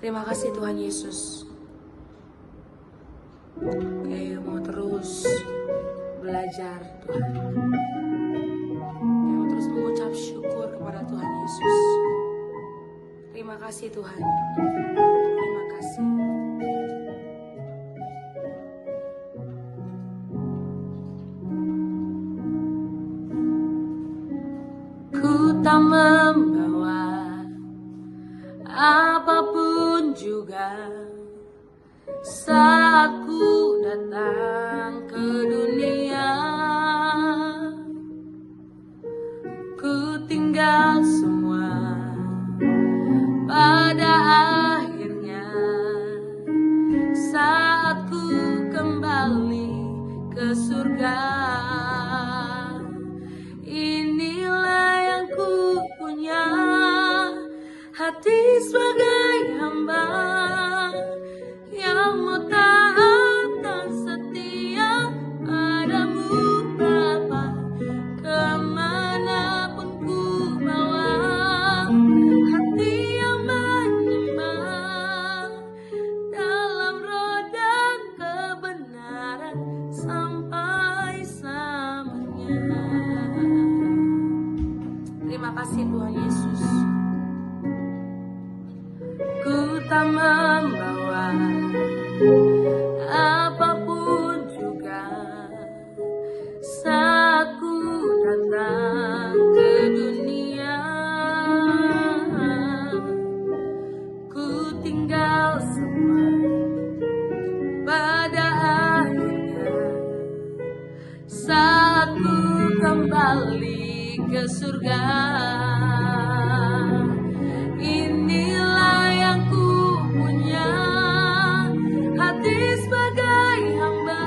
Terima kasih Tuhan Yesus. Kayak mau terus belajar Tuhan. Kayak mau terus mengucap syukur kepada Tuhan Yesus. Terima kasih Tuhan. Terima kasih. Ku tak membawa apapun juga saat ku datang ke dunia. Ku tinggal semua pada akhirnya saat ku kembali ke surga. Inilah yang ku punya, hati sebagai hamba yang mau taat dan setia padamu Bapa. Kemanapun ku bawa, hati yang menyembah dalam roh dan kebenaran sampai selamanya. Terima kasih Tuhan Yesus. Ku tak membawa apapun juga saat ku datang ke dunia. Ku tinggal semua pada akhirnya saat ku kembali ke surga. Inilah yang ku punya, hati sebagai hamba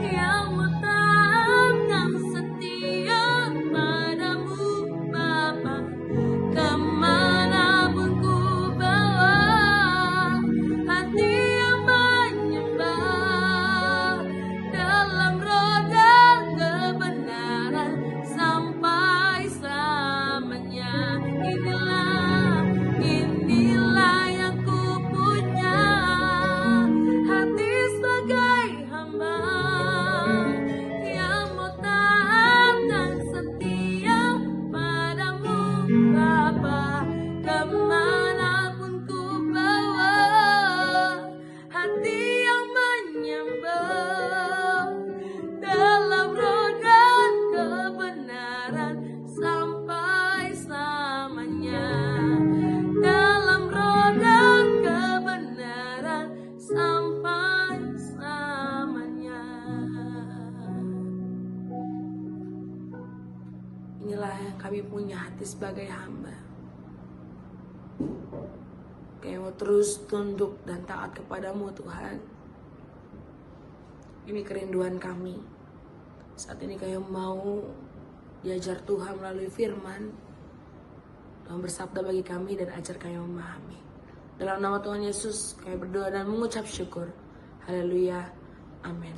yang mau taat dan setia padamu Bapa. Kemanapun ku bawa, hati yang menyembah dalam roh dan kebenaran sampai selamanya. Inilah yang ku punya, hati sebagai hamba yang mau taat dan setia padamu Bapa. Kemanapun ku bawa, hati yang menyembah dalam roh dan kebenaran sampai selamanya. Dalam roh dan kebenaran sampai selamanya. Inilah yang kami punya, hati sebagai hamba kayak mau terus tunduk dan taat kepadamu Tuhan. Ini kerinduan kami. Saat ini kayak mau diajar Tuhan melalui firman. Tuhan bersabda bagi kami dan ajar kami memahami. Dalam nama Tuhan Yesus kami berdoa dan mengucap syukur. Haleluya. Amin.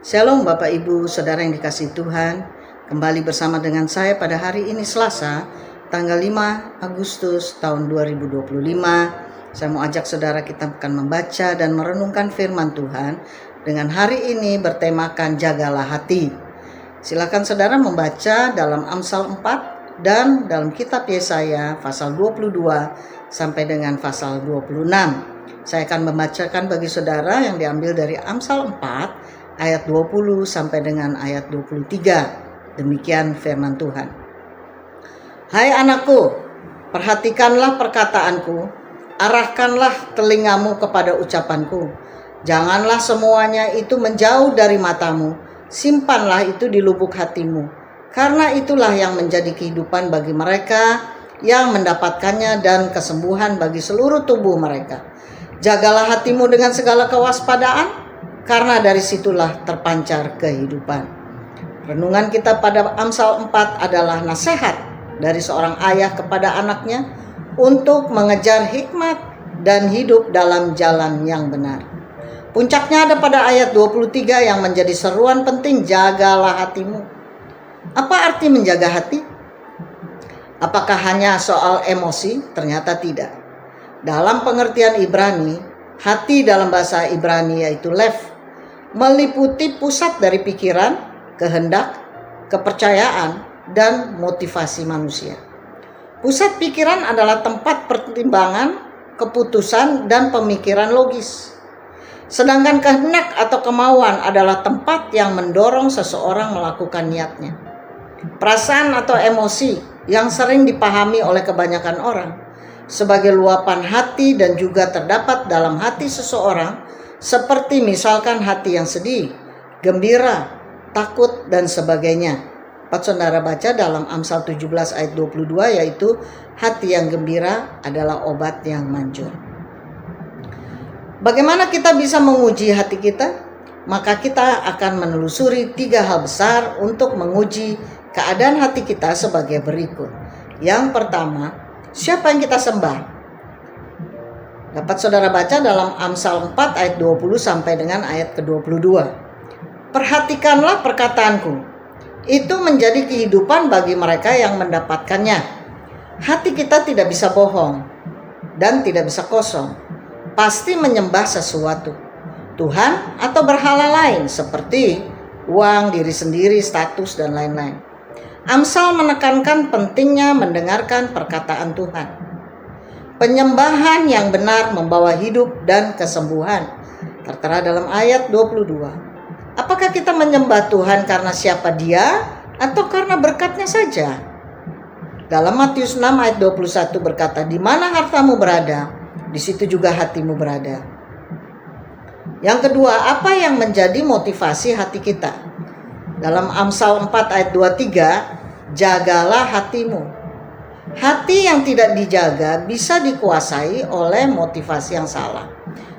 Shalom Bapak Ibu Saudara yang dikasihi Tuhan. Kembali bersama dengan saya pada hari ini Selasa tanggal 5 Agustus tahun 2025. Saya mau ajak saudara kita akan membaca dan merenungkan firman Tuhan dengan hari ini bertemakan jagalah hati. Silakan saudara membaca dalam Amsal 4 dan dalam kitab Yesaya pasal 22 sampai dengan pasal 26. Saya akan membacakan bagi saudara yang diambil dari Amsal 4 ayat 20 sampai dengan ayat 23. Demikian firman Tuhan. Hai anakku, perhatikanlah perkataanku, arahkanlah telingamu kepada ucapanku. Janganlah semuanya itu menjauh dari matamu, simpanlah itu di lubuk hatimu. Karena itulah yang menjadi kehidupan bagi mereka yang mendapatkannya dan kesembuhan bagi seluruh tubuh mereka. Jagalah hatimu dengan segala kewaspadaan, karena dari situlah terpancar kehidupan. Renungan kita pada Amsal 4 adalah nasihat dari seorang ayah kepada anaknya untuk mengejar hikmat dan hidup dalam jalan yang benar. Puncaknya ada pada ayat 23 yang menjadi seruan penting, jagalah hatimu. Apa arti menjaga hati? Apakah hanya soal emosi? Ternyata tidak. Dalam pengertian Ibrani, hati dalam bahasa Ibrani yaitu lev, meliputi pusat dari pikiran, kehendak, kepercayaan, dan motivasi manusia. Pusat pikiran adalah tempat pertimbangan, keputusan, dan pemikiran logis. Sedangkan kehendak atau kemauan adalah tempat yang mendorong seseorang melakukan niatnya. Perasaan atau emosi yang sering dipahami oleh kebanyakan orang sebagai luapan hati dan juga terdapat dalam hati seseorang, seperti misalkan hati yang sedih, gembira, takut, dan sebagainya. Dapat saudara baca dalam Amsal 17 ayat 22, yaitu hati yang gembira adalah obat yang manjur. Bagaimana kita bisa menguji hati kita? Maka kita akan menelusuri 3 hal besar untuk menguji keadaan hati kita sebagai berikut. Yang pertama, siapa yang kita sembah? Dapat saudara baca dalam Amsal 4 ayat 20 sampai dengan ayat ke-22. Perhatikanlah perkataanku, itu menjadi kehidupan bagi mereka yang mendapatkannya. Hati kita tidak bisa bohong dan tidak bisa kosong, pasti menyembah sesuatu, Tuhan atau berhala lain seperti uang, diri sendiri, status, dan lain-lain. Amsal menekankan pentingnya mendengarkan perkataan Tuhan. Penyembahan yang benar membawa hidup dan kesembuhan, tertera dalam ayat 22. Apakah kita menyembah Tuhan karena siapa Dia atau karena berkat-Nya saja? Dalam Matius 6 ayat 21 berkata, di mana hartamu berada, di situ juga hatimu berada. Yang kedua, apa yang menjadi motivasi hati kita? Dalam Amsal 4 ayat 23, jagalah hatimu. Hati yang tidak dijaga bisa dikuasai oleh motivasi yang salah,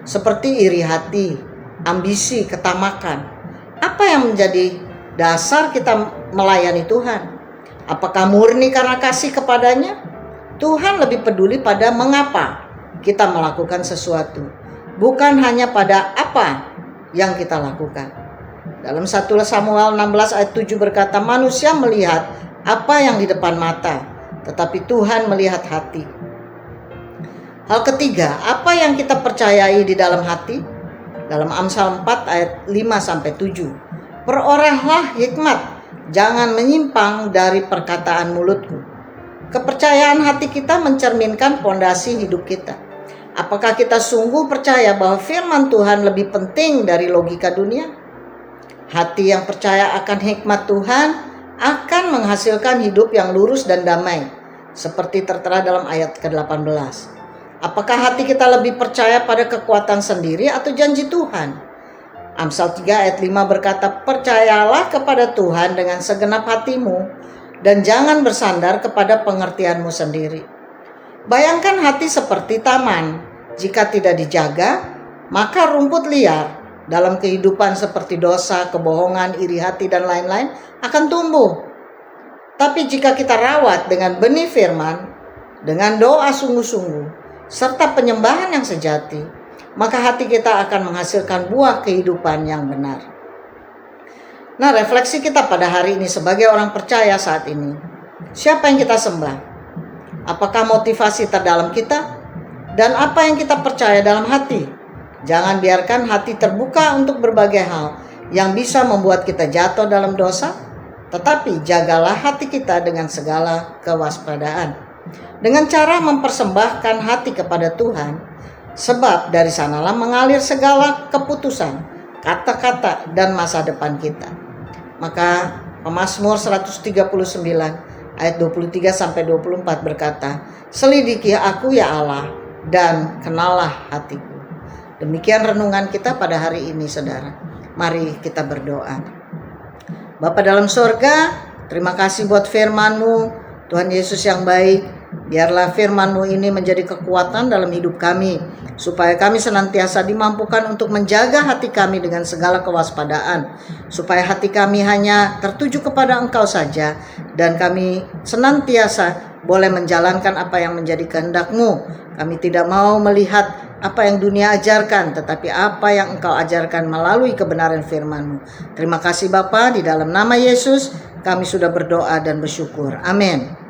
seperti iri hati, ambisi, ketamakan. Apa yang menjadi dasar kita melayani Tuhan? Apakah murni karena kasih kepadanya? Tuhan lebih peduli pada mengapa kita melakukan sesuatu, bukan hanya pada apa yang kita lakukan. Dalam 1 Samuel 16 ayat 7 berkata, manusia melihat apa yang di depan mata, tetapi Tuhan melihat hati. Hal ketiga, apa yang kita percayai di dalam hati? Dalam Amsal 4 ayat 5-7. Perolehlah hikmat, jangan menyimpang dari perkataan mulutku. Kepercayaan hati kita mencerminkan fondasi hidup kita. Apakah kita sungguh percaya bahwa firman Tuhan lebih penting dari logika dunia? Hati yang percaya akan hikmat Tuhan akan menghasilkan hidup yang lurus dan damai, seperti tertera dalam ayat ke-18. Apakah hati kita lebih percaya pada kekuatan sendiri atau janji Tuhan? Amsal 3 ayat 5 berkata, percayalah kepada Tuhan dengan segenap hatimu dan jangan bersandar kepada pengertianmu sendiri. Bayangkan hati seperti taman. Jika tidak dijaga, maka rumput liar dalam kehidupan seperti dosa, kebohongan, iri hati, dan lain-lain akan tumbuh. Tapi jika kita rawat dengan benih firman, dengan doa sungguh-sungguh, serta penyembahan yang sejati, maka hati kita akan menghasilkan buah kehidupan yang benar. Nah, refleksi kita pada hari ini sebagai orang percaya saat ini, siapa yang kita sembah? Apakah motivasi terdalam kita? Dan apa yang kita percaya dalam hati? Jangan biarkan hati terbuka untuk berbagai hal yang bisa membuat kita jatuh dalam dosa, tetapi jagalah hati kita dengan segala kewaspadaan, dengan cara mempersembahkan hati kepada Tuhan, sebab dari sanalah mengalir segala keputusan, kata-kata, dan masa depan kita. Maka Pemazmur 139 ayat 23-24 berkata, selidiki aku ya Allah dan kenalah hatiku. Demikian renungan kita pada hari ini, saudara. Mari kita berdoa. Bapa dalam sorga, terima kasih buat firman-Mu, Tuhan Yesus yang baik. Biarlah firman-Mu ini menjadi kekuatan dalam hidup kami, supaya kami senantiasa dimampukan untuk menjaga hati kami dengan segala kewaspadaan, supaya hati kami hanya tertuju kepada Engkau saja, dan kami senantiasa boleh menjalankan apa yang menjadi kehendak-Mu. Kami tidak mau melihat apa yang dunia ajarkan, tetapi apa yang Engkau ajarkan melalui kebenaran firman-Mu. Terima kasih Bapa, di dalam nama Yesus kami sudah berdoa dan bersyukur. Amin.